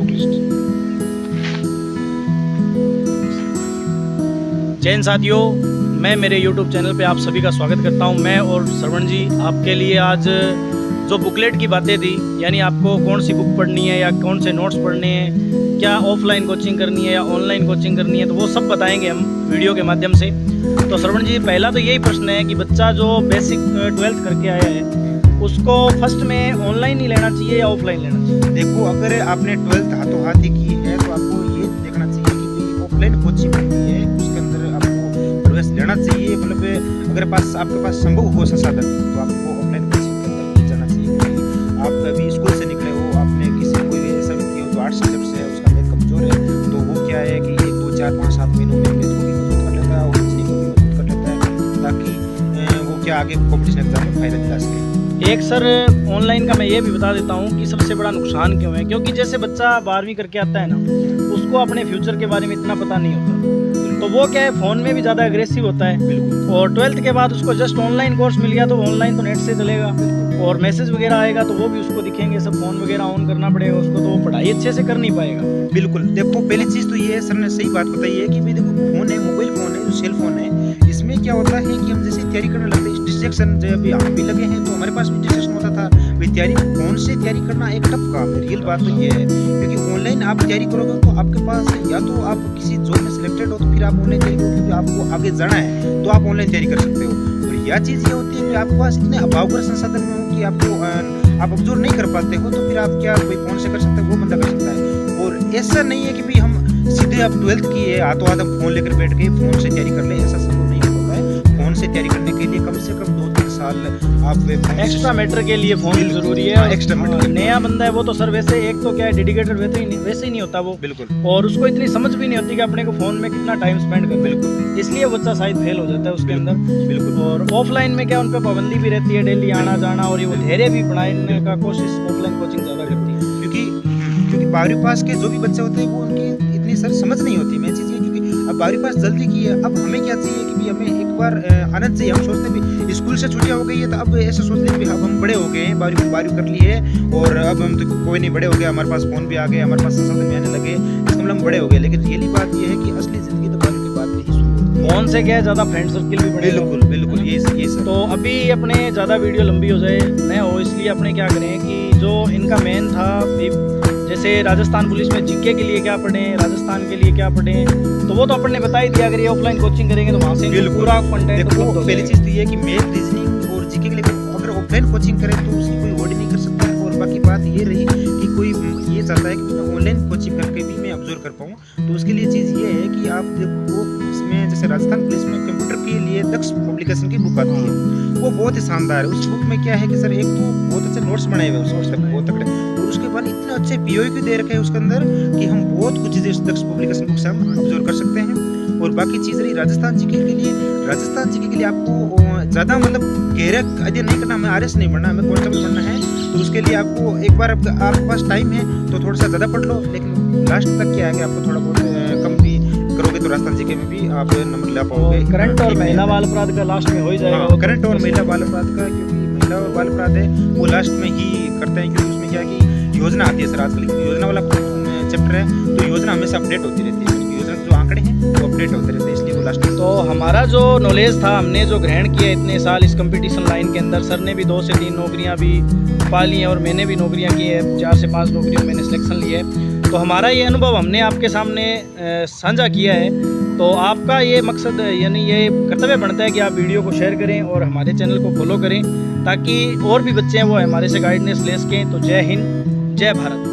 Book list. जय हिंद साथियों, मैं मेरे YouTube चैनल पे आप सभी का स्वागत करता हूं। मैं और श्रवण जी आपके लिए आज जो बुकलेट की बातें थी, यानी आपको कौन सी बुक पढ़नी है या कौन से नोट्स पढ़ने हैं, क्या ऑफलाइन कोचिंग करनी है या ऑनलाइन कोचिंग करनी है, तो वो सब बताएंगे हम वीडियो के माध्यम से। तो श्रवण जी, पहला तो यही प्रश्न है कि बच्चा जो बेसिक 12th करके आया है उसको फर्स्ट में ऑनलाइन ही लेना चाहिए या ऑफलाइन लेना चाहिए? देखो, अगर आपने 12th हाथों हाथ ही की है तो आपको ये देखना चाहिए कि ऑफलाइन कोचिंग होती है, उसके अंदर आपको प्रवेश लेना चाहिए। मतलब अगर आपके पास संभव हो संसाधन तो आपको ऑफलाइन कोचिंग के अंदर नहीं जाना चाहिए। क्योंकि आप अभी स्कूल से निकले हो, आपने कोई भी ऐसा व्यक्ति हो जो 8 सब्जेक्ट से है, उसका मैथ कमजोर है, तो वो क्या है कि 1, 2, 4, 5, 7 महीनों में मैथ को भी मजबूत कर लेता है और रीजनिंग को भी मजबूत कर लेता है, ताकि वो क्या आगे कॉम्पिटिशन एग्जाम में फायदा दिला सके। एक सर ऑनलाइन का मैं ये भी बता देता हूँ कि सबसे बड़ा नुकसान क्यों है, क्योंकि जैसे बच्चा 12वीं करके आता है ना, उसको अपने फ्यूचर के बारे में इतना पता नहीं होता, तो वो क्या है फ़ोन में भी ज़्यादा एग्रेसिव होता है। बिल्कुल। और 12th के बाद उसको जस्ट ऑनलाइन कोर्स मिल गया तो ऑनलाइन तो नेट से चलेगा और मैसेज वगैरह आएगा तो वो भी उसको दिखेंगे, सब फ़ोन वगैरह ऑन करना पड़ेगा उसको, तो वो पढ़ाई अच्छे से कर नहीं पाएगा। बिल्कुल। देखो, पहली चीज़ तो ये है, सर ने सही बात बताई है कि भाई देखो, फ़ोन है, मोबाइल फ़ोन है, जो सेल फ़ोन है, इसमें क्या होता है कि हम जैसे तैयारी करने लगते हैं, डिस्ट्रैक्शन जब हम भी लगे हैं तो हमारे पास भी डिस्ट्रैक्शन होता था। भाई तैयारी फ़ोन से तैयारी करना एक टफ काम है, रियल बात तो ये है। क्योंकि ऑनलाइन आप तैयारी करोगे तो आपके पास या तो आप किसी जॉब में सिलेक्टेड हो तो फिर आप ऑनलाइन तैयारी करोगे, क्योंकि आपको आगे जाना है तो आप ऑनलाइन तैयारी कर सकते हो। और यह चीज़ ये होती है कि आपके पास इतने अभावग्र संसाधन में हो कि आप ऑब्जर्व नहीं कर पाते हो, तो फिर आप क्या भाई फ़ोन से कर सकते हैं, वो बंदा कर सकता है। और ऐसा नहीं है कि भाई हम सीधे अब 12th की है हाथों हाथ हम फ़ोन लेकर बैठ गए, फ़ोन से तैयारी कर ले, ऐसा संभव नहीं होता है। फ़ोन से तैयारी करने के लिए कम से कम 2-3 साल आप एक्स्ट्रा मैटर के लिए फ़ोन जरूरी है। एक्स्ट्रा मैटर नया बंदा है वो तो सर वैसे एक तो क्या है, डेडिकेटेड वैसे ही नहीं होता वो। बिल्कुल। और उसको इतनी समझ भी नहीं होती कि अपने को फ़ोन में कितना टाइम स्पेंड कर। बिल्कुल। इसलिए बच्चा शायद फेल हो जाता है उसके अंदर। बिल्कुल। और ऑफलाइन में क्या, उन पर पाबंदी भी रहती है, डेली आना जाना, और ये वो धैर्य भी पढ़ाने का कोशिश ऑफलाइन कोचिंग ज़्यादा करती है। क्योंकि 12वीं पास के जो भी बच्चे होते हैं वो उनकी इतनी सर समझ नहीं होती। मैं चीज़ ये, क्योंकि अब 12वीं पास जल्दी की है, अब हमें क्या चाहिए कि भाई हमें एक बार आनंद चाहिए। हम सोचते हैं भी स्कूल से छुट्टियां हो गई है तो अब ऐसा सोचते हैं भी अब हम बड़े हो गए हैं, 12वीं कर ली है और अब हम तो कोई नहीं, बड़े हो गए, हमारे पास फ़ोन भी आ गए, हमारे पास संसाधन भी आने लगे, इसका मतलब हम बड़े हो गए। लेकिन रियली बात ये है कि असली ज़िंदगी तो 12वीं के बाद में ही शुरू होती है। फ़ोन से क्या है, ज़्यादा फ्रेंड सर्किल भी बढ़ेगा। बिल्कुल बिल्कुल, ये सर। तो अभी अपने ज़्यादा वीडियो लंबी हो जाए न हो, इसलिए अपने क्या करें कि जो इनका मेन था, जैसे राजस्थान पुलिस में जीके के लिए क्या पढ़ें, राजस्थान के लिए क्या पढ़ें, तो वो तो अपन ने बता ही दिया। अगर ये ऑफलाइन कोचिंग करेंगे तो वहाँ से पूरा कंटेंट। देखो, पहली चीज़ तो ये है कि मैथ, रीजनिंग और जीके के लिए अगर ऑफलाइन कोचिंग करें तो उसकी कोई अवॉइड नहीं कर सकता है। और बाकी बात ये रही कि कोई ये चाहता है कि मैं ऑनलाइन कोचिंग करके भी मैं ऑब्जर्व कर पाऊँ, तो उसके लिए चीज़ ये है कि आप देखो, इसमें जैसे राजस्थान पुलिस में कंप्यूटर के लिए दक्ष पब्लिकेशन की बुक आती है, वो बहुत ही शानदार है। उस बुक में क्या है कि सर एक तो बहुत अच्छे नोट्स बनाए हुए हैं, उसके बहुत तगड़े, और उसके बाद इतने अच्छे POQ दे रखे हैं उसके अंदर कि हम बहुत कुछ चीज़ें दक्ष पब्लिकेशन बुक से हम ऑब्जर्व कर सकते हैं। और बाकी चीज़ रही राजस्थान जीके के लिए, राजस्थान जीके के लिए आपको ज़्यादा मतलब गहरा अध्ययन नहीं करना, हमें RS नहीं पढ़ना, हमें कांस्टेबल पढ़ना है, तो उसके लिए आपको एक बार आपके पास टाइम है तो थोड़ा सा ज़्यादा पढ़ लो, लेकिन लास्ट तक क्या है कि आपको थोड़ा बहुत कम भी करोगे तो राजस्थान जीके में भी आप नंबर ला पाओगे। करंट और महिला बाल अपराध का लास्ट में हो ही जाएगा। वो करंट और महिला बाल अपराध का, क्योंकि महिला और बाल अपराध है वो लास्ट में ही करते हैं, क्योंकि उसमें क्या है कि योजना आती है सर, आजकल की योजना वाला चैप्टर है, तो योजना हमेशा अपडेट होती रहती है, क्योंकि योजना के जो आंकड़े हैं वो अपडेट होते रहते हैं, इसलिए वो लास्ट में। तो हमारा जो नॉलेज था, हमने जो ग्रहण किया इतने साल इस कंपटीशन लाइन के अंदर, सर ने भी 2 से 3 नौकरियां भी पा ली हैं और मैंने भी नौकरियां की है, 4 से 5 नौकरियों में मैंने सिलेक्शन लिया है। तो हमारा ये अनुभव हमने आपके सामने साझा किया है। तो आपका ये मकसद, यानी ये कर्तव्य बनता है कि आप वीडियो को शेयर करें और हमारे चैनल को फॉलो करें, ताकि और भी बच्चे हैं वो हमारे से गाइडेंस ले सकें। तो जय हिंद, जय भारत।